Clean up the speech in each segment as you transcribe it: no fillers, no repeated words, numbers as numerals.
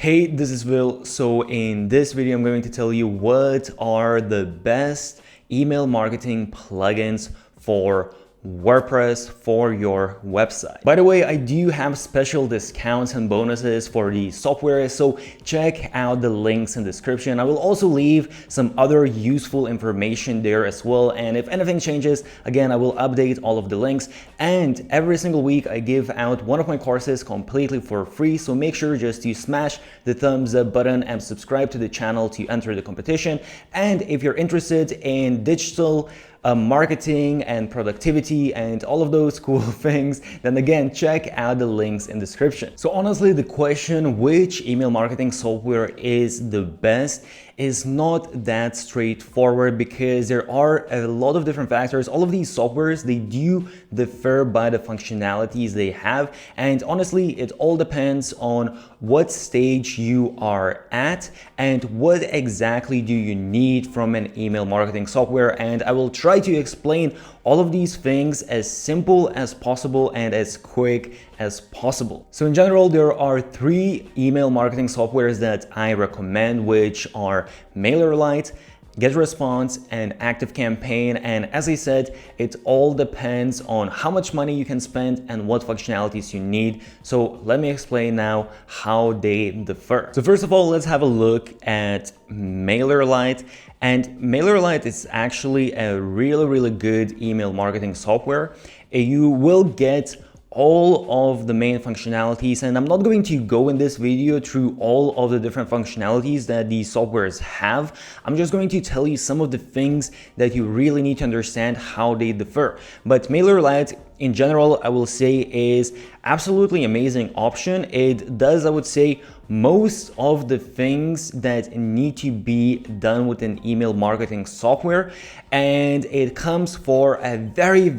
Hey, this is Will. So in this video, I'm going to tell you what are the best email marketing plugins for WordPress for your website. By the way, I do have special discounts and bonuses for the software, so check out the links in the description. I will also leave some other useful information there as well, and if anything changes, again, I will update all of the links. And every single week I give out one of my courses completely for free, so make sure just to smash the thumbs up button and subscribe to the channel to enter the competition. And if you're interested in digital marketing and productivity and all of those cool things, then again, check out the links in the description. So honestly, the question which email marketing software is the best is not that straightforward, because there are a lot of different factors. All of these softwares, they do differ by the functionalities they have, and honestly, it all depends on what stage you are at and what exactly do you need from an email marketing software. And I will try to explain all of these things as simple as possible and as quick as possible. So in general, there are three email marketing softwares that I recommend, which are MailerLite, GetResponse, and ActiveCampaign. And as I said, it all depends on how much money you can spend and what functionalities you need. So let me explain now how they differ. So first of all, let's have a look at MailerLite. And MailerLite is actually a really good email marketing software. You will get all of the main functionalities, and I'm not going to go in this video through all of the different functionalities that these softwares have. I'm just going to tell you some of the things that you really need to understand how they differ. But MailerLite in general, I will say, is absolutely amazing option. It does, I would say, most of the things that need to be done with an email marketing software, and it comes for a very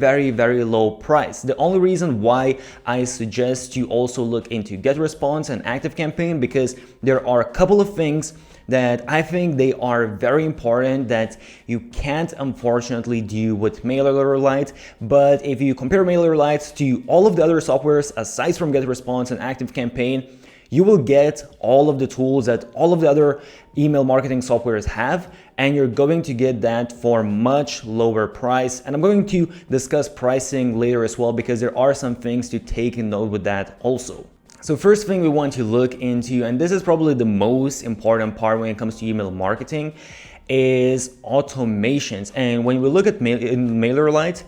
low price. The only reason why I suggest you also look into GetResponse and ActiveCampaign, because there are a couple of things that I think they are very important that you can't unfortunately do with MailerLite. But if you compare MailerLite to all of the other softwares aside from GetResponse and ActiveCampaign, you will get all of the tools that all of the other email marketing softwares have, and you're going to get that for much lower price. And I'm going to discuss pricing later as well, because there are some things to take in note with that also. So first thing we want to look into, and this is probably the most important part when it comes to email marketing, is automations. And when we look at MailerLite,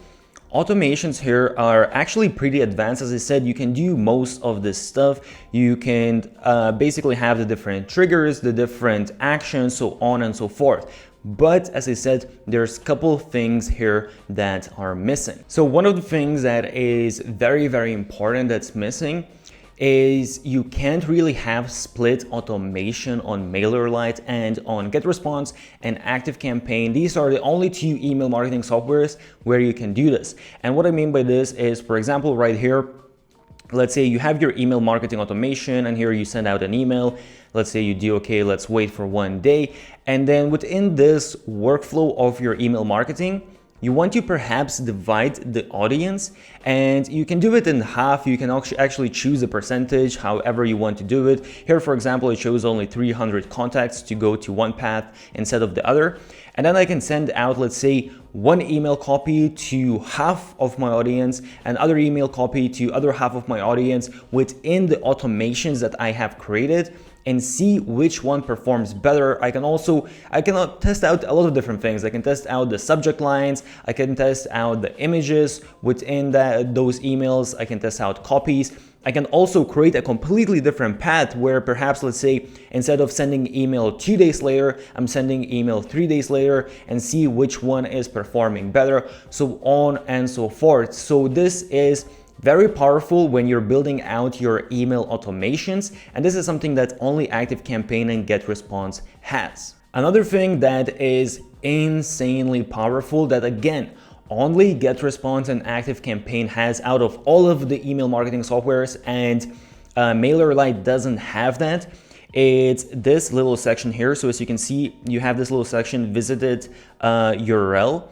automations here are actually pretty advanced. As I said, you can do most of this stuff. You can basically have the different triggers, the different actions, so on and so forth. But as I said, there's a couple of things here that are missing. So one of the things that is very important that's missing is you can't really have split automation on MailerLite and on GetResponse and ActiveCampaign. These are the only two email marketing softwares where you can do this. And what I mean by this is, for example, right here, let's say you have your email marketing automation, and here you send out an email. Let's say you do, okay, let's wait for 1 day. And then within this workflow of your email marketing, you want to perhaps divide the audience, and you can do it in half. You can actually choose a percentage, however you want to do it. Here, for example, it shows only 300 contacts to go to one path instead of the other. And then I can send out, let's say, one email copy to half of my audience and other email copy to other half of my audience within the automations that I have created, and see which one performs better. I can test out a lot of different things. I can test out the subject lines. I can test out the images within those emails. I can test out copies. I can also create a completely different path where perhaps, let's say, instead of sending email 2 days later, I'm sending email 3 days later, and see which one is performing better, so on and so forth. So this is very powerful when you're building out your email automations, and this is something that only ActiveCampaign and GetResponse has. Another thing that is insanely powerful that, again, only GetResponse and ActiveCampaign has out of all of the email marketing softwares, and MailerLite doesn't have that. It's this little section here. So as you can see, you have this little section, visited URL.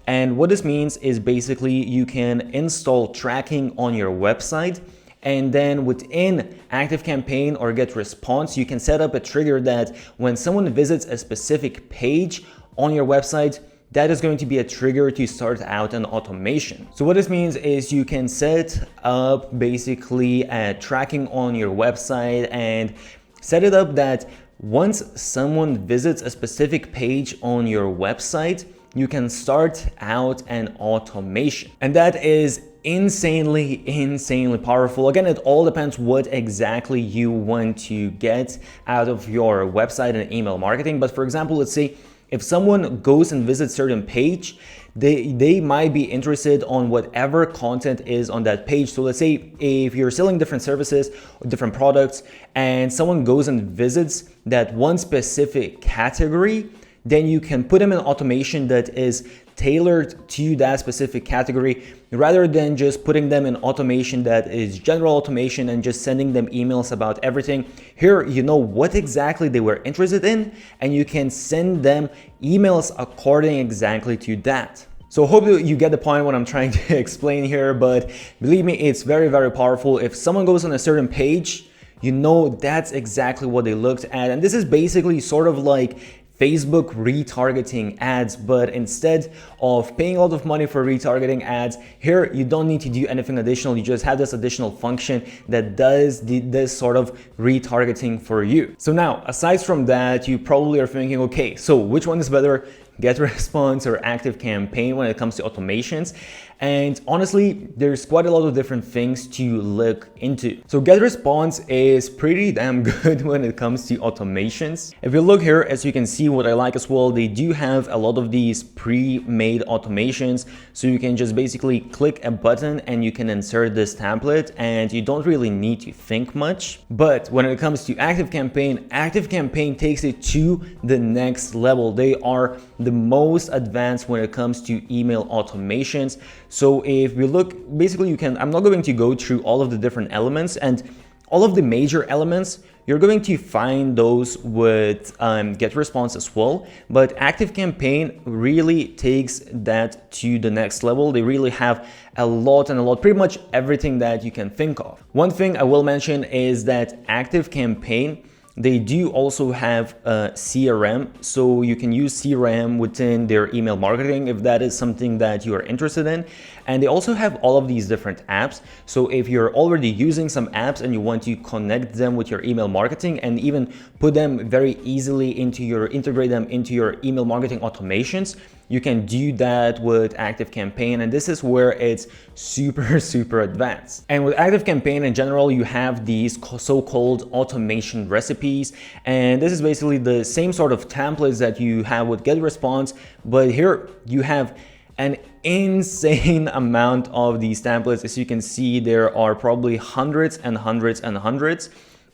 And what this means is basically you can install tracking on your website, And then within ActiveCampaign or GetResponse, you can set up a trigger that when someone visits a specific page on your website, that is going to be a trigger to start out an automation. So what this means is you can set up basically a tracking on your website and set it up that once someone visits a specific page on your website, you can start out an automation. And that is insanely powerful. Again, it all depends what exactly you want to get out of your website and email marketing. But for example, let's say if someone goes and visits a certain page, they might be interested on whatever content is on that page. So let's say if you're selling different services or different products and someone goes and visits that one specific category, then you can put them in automation that is tailored to that specific category rather than just putting them in automation that is general automation and just sending them emails about everything. Here, you know what exactly they were interested in, and you can send them emails according exactly to that. So I hope that you get the point what I'm trying to explain here, but believe me, it's very powerful. If someone goes on a certain page, you know that's exactly what they looked at. And this is basically sort of like Facebook retargeting ads, but instead of paying a lot of money for retargeting ads, here you don't need to do anything additional. You just have this additional function that does this sort of retargeting for you. So now, aside from that, you probably are thinking, okay, so which one is better, GetResponse or ActiveCampaign when it comes to automations? And honestly, there's quite a lot of different things to look into. So GetResponse is pretty damn good when it comes to automations. If you look here, as you can see, what I like as well, they do have a lot of these pre-made automations. So you can just basically click a button and you can insert this template and you don't really need to think much. But when it comes to ActiveCampaign, ActiveCampaign takes it to the next level. They are the most advanced when it comes to email automations. So if we look, basically I'm not going to go through all of the different elements, and all of the major elements, you're going to find those with GetResponse as well. But ActiveCampaign really takes that to the next level. They really have a lot, pretty much everything that you can think of. One thing I will mention is that ActiveCampaign, they do also have a CRM, so you can use CRM within their email marketing if that is something that you are interested in. And they also have all of these different apps. So if you're already using some apps and you want to connect them with your email marketing and even put them very easily integrate them into your email marketing automations, you can do that with ActiveCampaign, and this is where it's super advanced. And with ActiveCampaign in general, you have these so-called automation recipes, and this is basically the same sort of templates that you have with GetResponse, but here you have an insane amount of these templates. As you can see, there are probably hundreds and hundreds.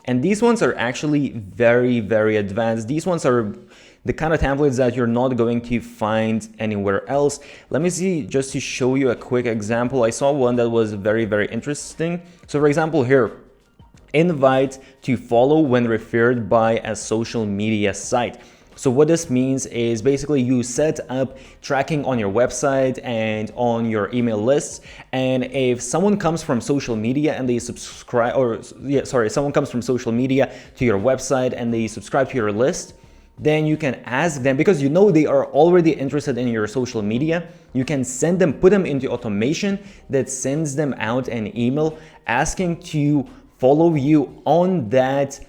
And these ones are actually very advanced. These ones are the kind of templates that you're not going to find anywhere else. Let me see, just to show you a quick example. I saw one that was very interesting. So for example here, invite to follow when referred by a social media site. So what this means is basically you set up tracking on your website and on your email lists. And if someone comes from social media and they someone comes from social media to your website and they subscribe to your list, then you can ask them, because you know they are already interested in your social media, you can put them into automation that sends them out an email asking to follow you on that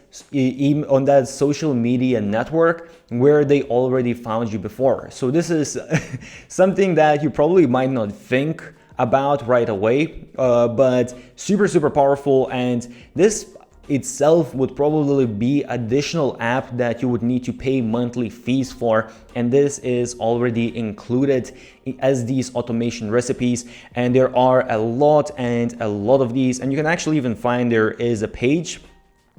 social media network where they already found you before. So this is something that you probably might not think about right away, but super powerful. And this itself would probably be additional app that you would need to pay monthly fees for, and this is already included as these automation recipes. And there are a lot of these, and you can actually even find there is a page.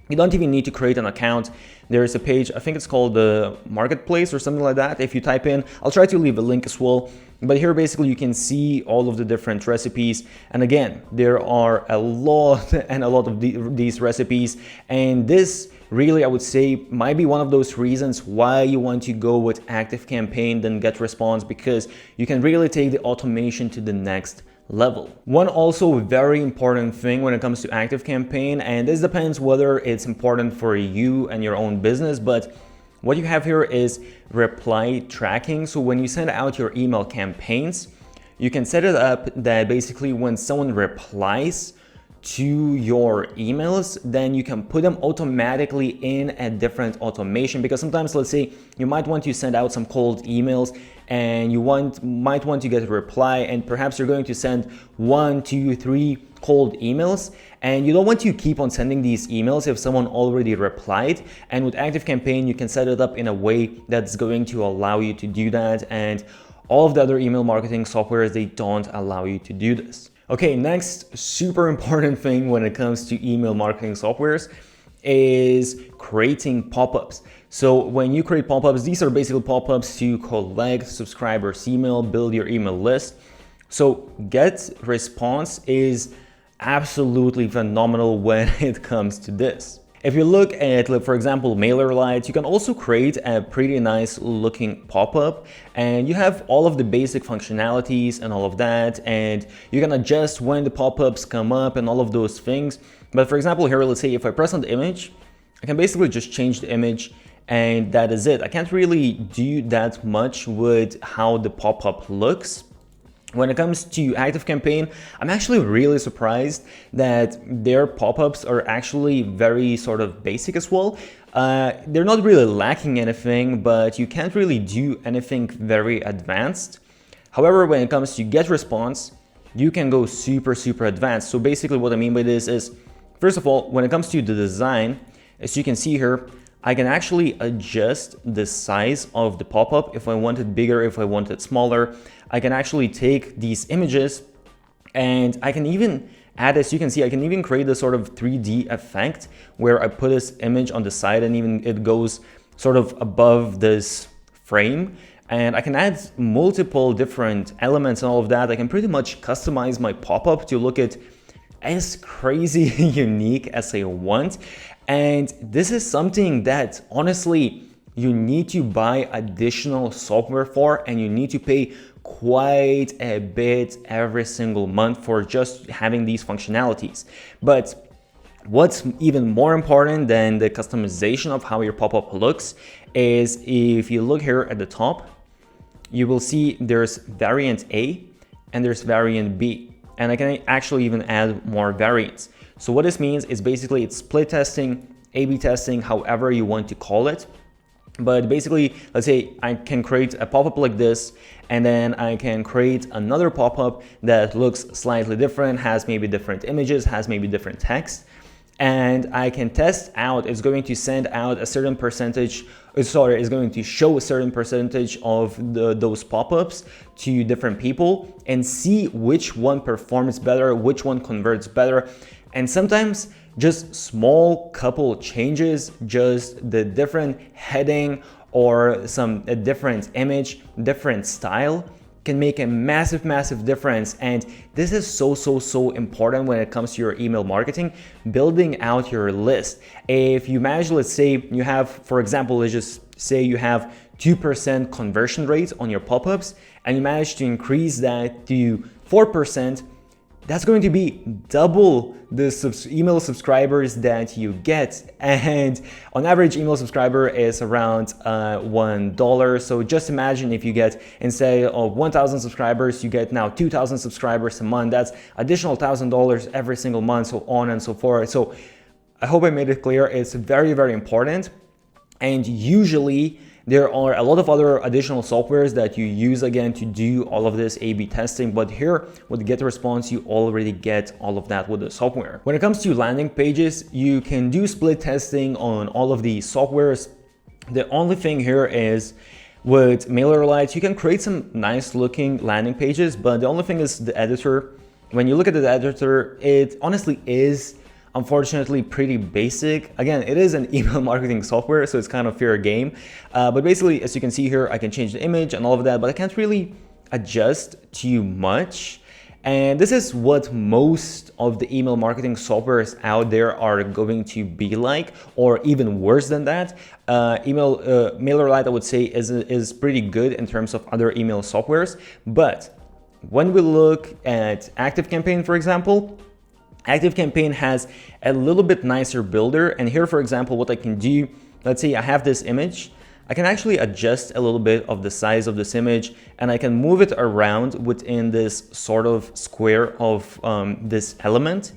You don't even need to create an account. There's a page, I think it's called the Marketplace or something like that. If you type in, I'll try to leave a link as well. But here basically you can see all of the different recipes. And again, there are a lot of these recipes. And this really, I would say, might be one of those reasons why you want to go with ActiveCampaign than GetResponse, because you can really take the automation to the next level. One also very important thing when it comes to ActiveCampaign, and this depends whether it's important for you and your own business, but what you have here is reply tracking. So when you send out your email campaigns, you can set it up that basically when someone replies to your emails, then you can put them automatically in a different automation, because sometimes, let's say you might want to send out some cold emails and you might want to get a reply, and perhaps you're going to send 1, 2, 3 cold emails, and you don't want to keep on sending these emails if someone already replied. And with ActiveCampaign, you can set it up in a way that's going to allow you to do that, and all of the other email marketing softwares, they don't allow you to do this. Okay, next super important thing when it comes to email marketing softwares is creating pop-ups. So when you create pop-ups, these are basically pop-ups to collect subscribers' email, build your email list. So get response is absolutely phenomenal when it comes to this. If you look at, for example, MailerLite, you can also create a pretty nice looking pop-up, and you have all of the basic functionalities and all of that, and you can adjust when the pop-ups come up and all of those things. But for example, here, let's say if I press on the image, I can basically just change the image, and that is it. I can't really do that much with how the pop-up looks. When it comes to ActiveCampaign, I'm actually really surprised that their pop-ups are actually very sort of basic as well. They're not really lacking anything, but you can't really do anything very advanced. However, when it comes to get response, you can go super advanced. So basically what I mean by this is, first of all, when it comes to the design, as you can see here, I can actually adjust the size of the pop-up if I want it bigger, if I want it smaller. I can actually take these images and I can even add, as you can see, I can even create a sort of 3D effect where I put this image on the side and even it goes sort of above this frame. And I can add multiple different elements and all of that. I can pretty much customize my pop-up to look at as crazy unique as I want. And this is something that honestly you need to buy additional software for, and you need to pay quite a bit every single month for just having these functionalities. But what's even more important than the customization of how your pop-up looks is, if you look here at the top, you will see there's variant A and there's variant B. And I can actually even add more variants. So what this means is basically it's split testing, A/B testing, however you want to call it. But basically, let's say I can create a pop-up like this, and then I can create another pop-up that looks slightly different, has maybe different images, has maybe different text. And I can test out, it's going to send out a certain percentage, it's going to show a certain percentage of those pop-ups to different people and see which one performs better, which one converts better. And sometimes just small couple changes, just the different heading or a different image, different style, can make a massive difference. And this is so important when it comes to your email marketing, building out your list. If you manage, let's say you have, for example, let's just say you have 2% conversion rate on your pop-ups, and you manage to increase that to 4%, that's going to be double the email subscribers that you get. And on average, email subscriber is around $1. So just imagine if you get, instead of 1,000 subscribers, you get now 2,000 subscribers a month. That's additional $1,000 every single month, so on and so forth. So I hope I made it clear. It's very important. And usually there are a lot of other additional softwares that you use again to do all of this A/B testing, but here with GetResponse, you already get all of that with the software. When it comes to landing pages, you can do split testing on all of these softwares. The only thing here is with MailerLite, you can create some nice looking landing pages, but the only thing is the editor. When you look at the editor, it honestly is unfortunately pretty basic. Again, it is an email marketing software, so it's kind of fair game. But basically, as you can see here, I can change the image and all of that, but I can't really adjust too much. And this is what most of the email marketing softwares out there are going to be like, or even worse than that. MailerLite, I would say, is pretty good in terms of other email softwares, but when we look at ActiveCampaign, for example, ActiveCampaign has a little bit nicer builder. And here, for example, what I can do, let's say I have this image. I can actually adjust a little bit of the size of this image, and I can move it around within this sort of square of this element.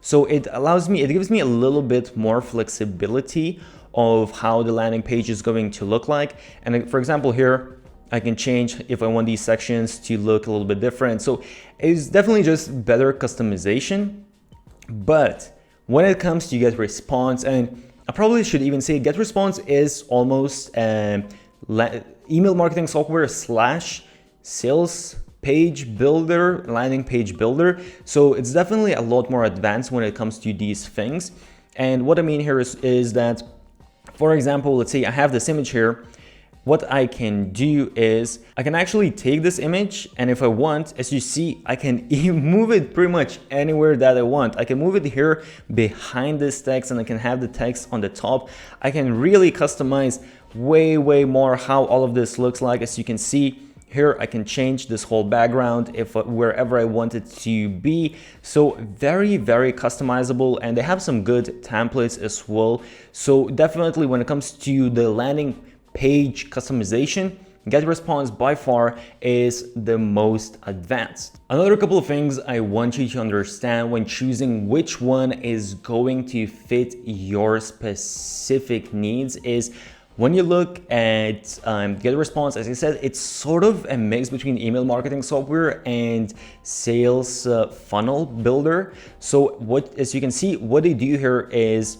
So it gives me a little bit more flexibility of how the landing page is going to look like. And for example, here, I can change if I want these sections to look a little bit different. So it's definitely just better customization. But when it comes to get response, and I probably should even say get response is almost email marketing software / sales page builder, landing page builder. So it's definitely a lot more advanced when it comes to these things. And what I mean here is that, for example, let's say I have this image here. What I can do is I can actually take this image, and if I want, as you see, I can move it pretty much anywhere that I want. I can move it here behind this text, and I can have the text on the top. I can really customize way more how all of this looks like. As you can see here, I can change this whole background wherever I want it to be. So very customizable, and they have some good templates as well. So definitely when it comes to the landing page customization, GetResponse by far is the most advanced. Another couple of things I want you to understand when choosing which one is going to fit your specific needs is when you look at GetResponse, as I said, it's sort of a mix between email marketing software and sales funnel builder. So as you can see, what they do here is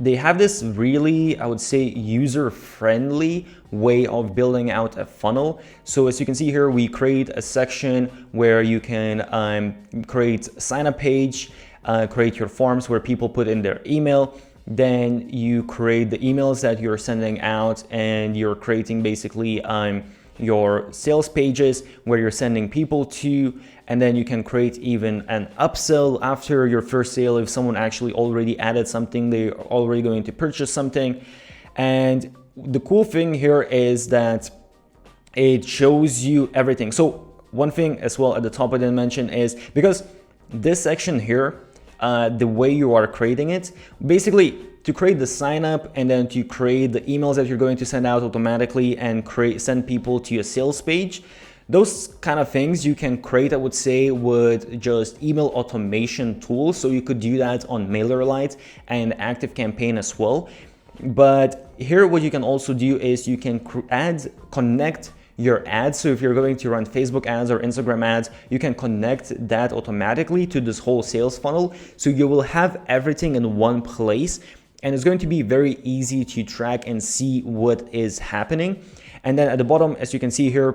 they have this really, I would say, user-friendly way of building out a funnel. So as you can see here, we create a section where you can create a sign-up page, create your forms where people put in their email. Then you create the emails that you're sending out, and you're creating basically your sales pages where you're sending people to, and then you can create even an upsell after your first sale. If someone actually already added something, they're already going to purchase something. And the cool thing here is that it shows you everything. So one thing as well at the top I didn't mention is, because this section here, the way you are creating it, basically to create the sign up and then to create the emails that you're going to send out automatically and send people to a sales page, those kind of things you can create, I would say, with just email automation tools. So you could do that on MailerLite and ActiveCampaign as well. But here what you can also do is you can connect your ads. So if you're going to run Facebook ads or Instagram ads, you can connect that automatically to this whole sales funnel. So you will have everything in one place, and it's going to be very easy to track and see what is happening. And then at the bottom, as you can see here,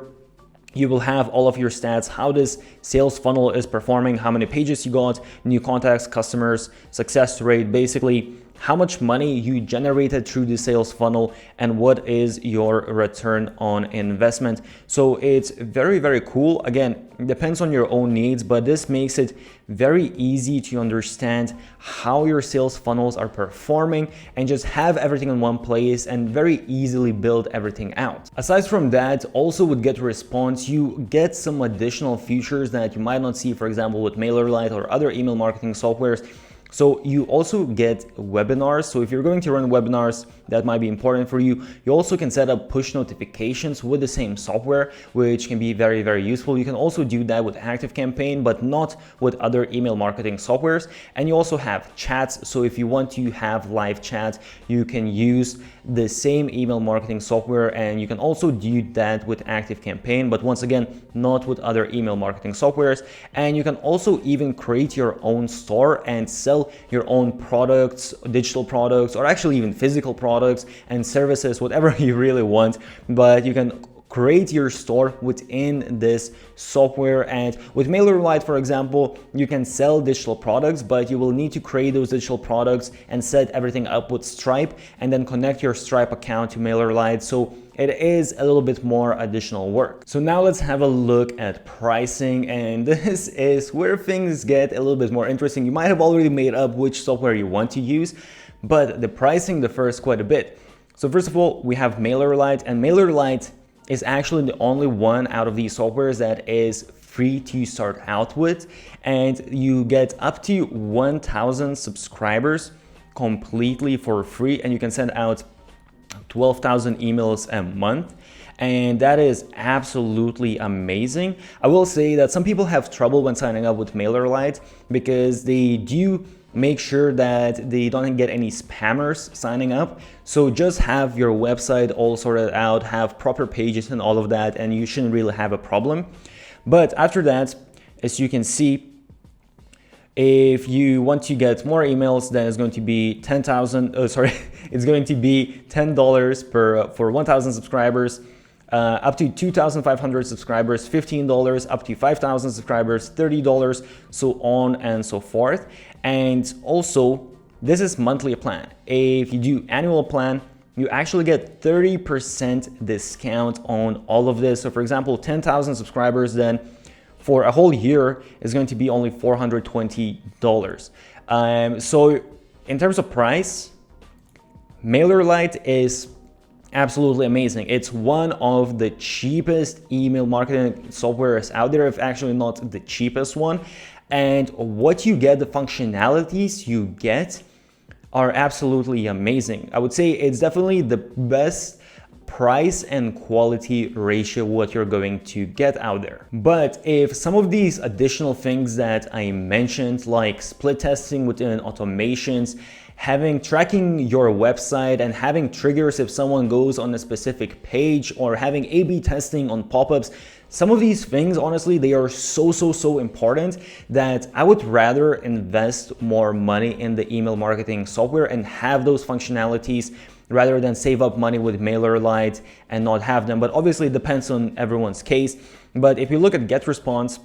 you will have all of your stats, how this sales funnel is performing, how many pages you got, new contacts, customers, success rate, basically how much money you generated through the sales funnel, and what is your return on investment. So it's very cool. Again, it depends on your own needs, but this makes it very easy to understand how your sales funnels are performing and just have everything in one place and very easily build everything out. Aside from that, also with GetResponse, you get some additional features that you might not see, for example, with MailerLite or other email marketing softwares. So you also get webinars. So if you're going to run webinars, that might be important for you. You also can set up push notifications with the same software, which can be very useful. You can also do that with ActiveCampaign, but not with other email marketing softwares. And you also have chats. So if you want to have live chat, you can use the same email marketing software, and you can also do that with ActiveCampaign, but once again, not with other email marketing softwares. And you can also even create your own store and sell your own products, digital products, or actually even physical products and services, whatever you really want. But you can create your store within this software. And with MailerLite, for example, you can sell digital products, but you will need to create those digital products and set everything up with Stripe, and then connect your Stripe account to MailerLite. So it is a little bit more additional work. So now let's have a look at pricing, and this is where things get a little bit more interesting. You might have already made up which software you want to use, but the pricing differs quite a bit. So first of all, we have MailerLite, and MailerLite is actually the only one out of these softwares that is free to start out with, and you get up to 1,000 subscribers completely for free, and you can send out 12,000 emails a month. And that is absolutely amazing. I will say that some people have trouble when signing up with MailerLite because they do make sure that they don't get any spammers signing up. So just have your website all sorted out, have proper pages and all of that, and you shouldn't really have a problem. But after that, as you can see, if you want to get more emails, then it's going to be it's going to be $10 for 1,000 subscribers. Up to 2,500 subscribers, $15, up to 5,000 subscribers, $30, so on and so forth. And also, this is monthly plan. If you do annual plan, you actually get 30% discount on all of this. So for example, 10,000 subscribers, then for a whole year is going to be only $420. So in terms of price, MailerLite is absolutely amazing. It's one of the cheapest email marketing softwares out there, if actually not the cheapest one. And what you get, the functionalities you get are absolutely amazing. I would say it's definitely the best price and quality ratio what you're going to get out there. But if some of these additional things that I mentioned, like split testing within automations, tracking your website and having triggers if someone goes on a specific page, or having A/B testing on pop-ups, some of these things, honestly, they are so important that I would rather invest more money in the email marketing software and have those functionalities rather than save up money with MailerLite and not have them. But obviously it depends on everyone's case. But if you look at GetResponse,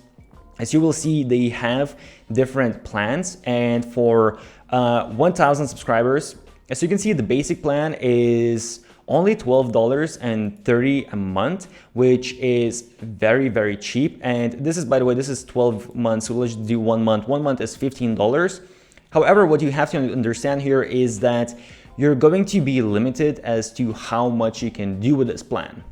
as you will see, they have different plans, and for 1,000 subscribers, as you can see, the basic plan is only $12.30 a month, which is very cheap. And this is, by the way, this is 12 months, so let's do 1 month. 1 month is $15. However, what you have to understand here is that you're going to be limited as to how much you can do with this plan.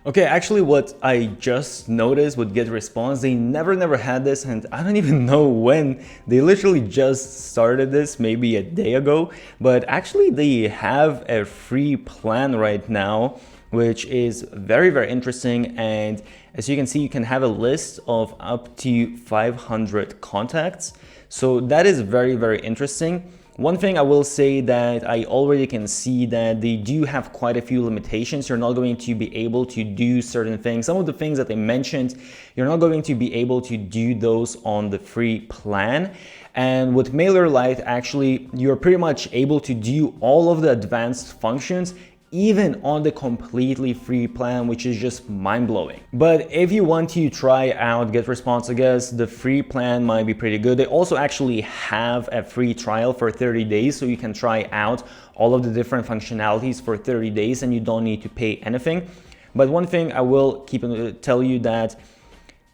Okay, actually what I just noticed with GetResponse, they never had this, and I don't even know when. They literally just started this maybe a day ago, but actually they have a free plan right now, which is very interesting. And as you can see, you can have a list of up to 500 contacts. So that is very interesting. One thing I will say that I already can see that they do have quite a few limitations. You're not going to be able to do certain things. Some of the things that they mentioned, you're not going to be able to do those on the free plan. And with MailerLite, actually, you're pretty much able to do all of the advanced functions even on the completely free plan, which is just mind-blowing. But if you want to try out GetResponse, I guess the free plan might be pretty good. They also actually have a free trial for 30 days, so you can try out all of the different functionalities for 30 days and you don't need to pay anything. But one thing I will tell you that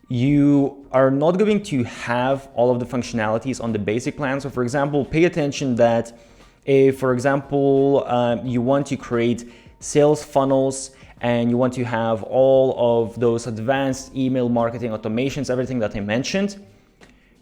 you are not going to have all of the functionalities on the basic plan. So for example, pay attention that if, for example, you want to create sales funnels and you want to have all of those advanced email marketing automations, everything that I mentioned,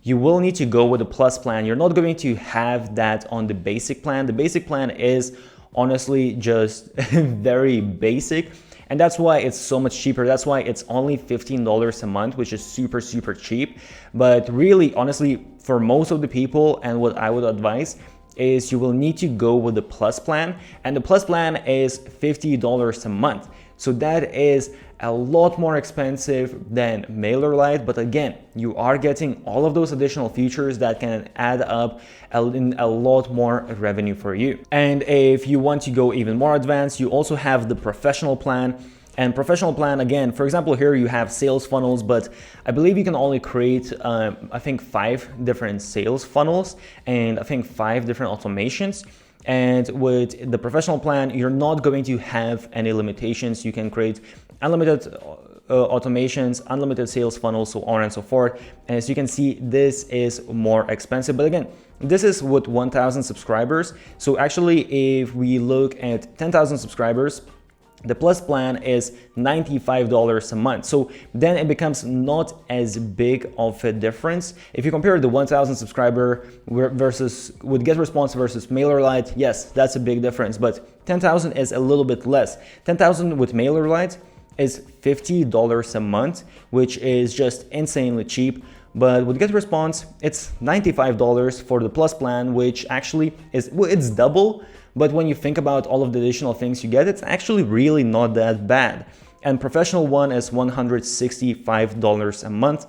you will need to go with the plus plan. You're not going to have that on the basic plan. The basic plan is honestly just very basic. And that's why it's so much cheaper. That's why it's only $15 a month, which is super cheap. But really, honestly, for most of the people, and what I would advise is you will need to go with the plus plan, and the plus plan is $50 a month. So that is a lot more expensive than MailerLite, but again, you are getting all of those additional features that can add up in a lot more revenue for you. And if you want to go even more advanced, you also have the professional plan. And professional plan, again, for example, here you have sales funnels, but I believe you can only create, I think 5 different sales funnels and I think 5 different automations. And with the professional plan, you're not going to have any limitations. You can create unlimited automations, unlimited sales funnels, so on and so forth. And as you can see, this is more expensive. But again, this is with 1,000 subscribers. So actually, if we look at 10,000 subscribers, The Plus plan is $95 a month. So then it becomes not as big of a difference. If you compare the 1,000 subscriber versus with GetResponse versus MailerLite, yes, that's a big difference, but 10,000 is a little bit less. 10,000 with MailerLite is $50 a month, which is just insanely cheap. But with GetResponse, it's $95 for the Plus plan, which actually is, well, it's double. But when you think about all of the additional things you get, it's actually really not that bad. And professional one is $165 a month.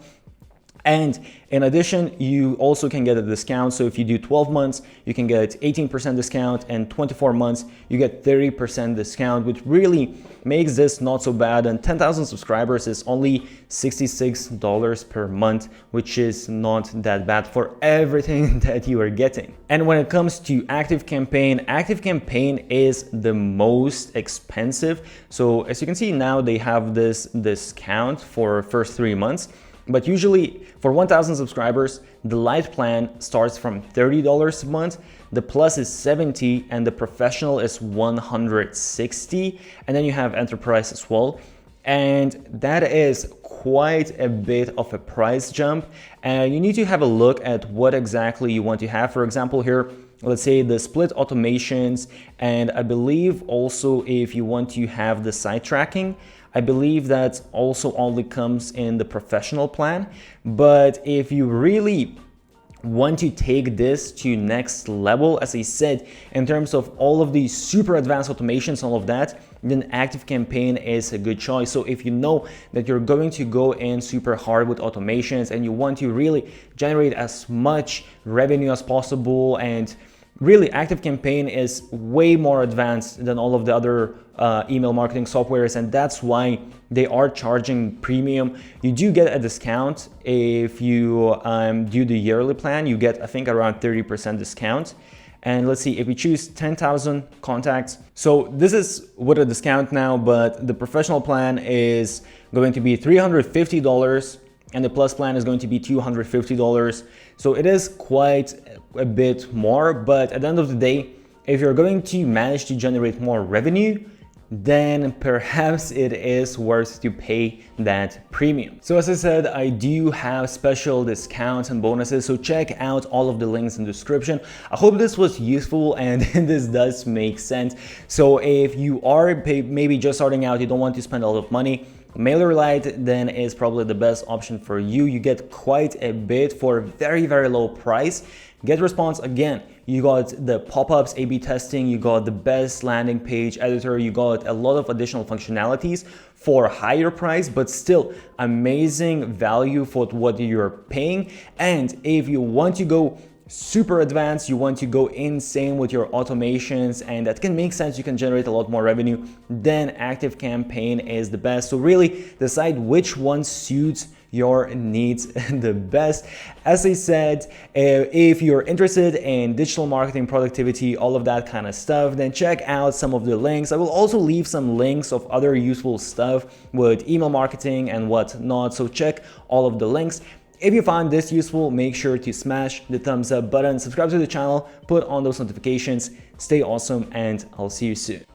And in addition, you also can get a discount. So if you do 12 months, you can get 18% discount, and 24 months, you get 30% discount, which really makes this not so bad. And 10,000 subscribers is only $66 per month, which is not that bad for everything that you are getting. And when it comes to ActiveCampaign is the most expensive. So as you can see now, they have this discount for first 3 months. But usually for 1,000 subscribers, the Lite plan starts from $30 a month, the Plus is $70, and the Professional is $160, and then you have Enterprise as well. And that is quite a bit of a price jump, and you need to have a look at what exactly you want to have. For example, here, let's say the split automations, and I believe also if you want to have the site tracking, I believe that also only comes in the Professional plan. But if you really want to take this to next level, as I said, in terms of all of these super advanced automations, all of that, then ActiveCampaign is a good choice. So if you know that you're going to go in super hard with automations and you want to really generate as much revenue as possible, and really, ActiveCampaign is way more advanced than all of the other email marketing softwares, and that's why they are charging premium. You do get a discount if you do the yearly plan. You get, I think, around 30% discount. And let's see, if we choose 10,000 contacts, so this is with a discount now, but the Professional plan is going to be $350, and the Plus plan is going to be $250. So it is quite a bit more, but at the end of the day, if you're going to manage to generate more revenue, then perhaps it is worth to pay that premium. So as I said, I do have special discounts and bonuses, so check out all of the links in the description. I hope this was useful and this does make sense. So if you are maybe just starting out, you don't want to spend a lot of money, MailerLite then is probably the best option for you. You get quite a bit for a very, very low price. GetResponse, again, you got the pop-ups, A/B testing, you got the best landing page editor, you got a lot of additional functionalities for a higher price, but still amazing value for what you're paying. And if you want to go super advanced, you want to go insane with your automations, and that can make sense, you can generate a lot more revenue, then ActiveCampaign is the best. So really decide which one suits your needs the best. As I said, if you're interested in digital marketing, productivity, all of that kind of stuff, then check out some of the links. I will also leave some links of other useful stuff with email marketing and whatnot, so check all of the links. If you found this useful, make sure to smash the thumbs up button, subscribe to the channel, put on those notifications. Stay awesome, and I'll see you soon.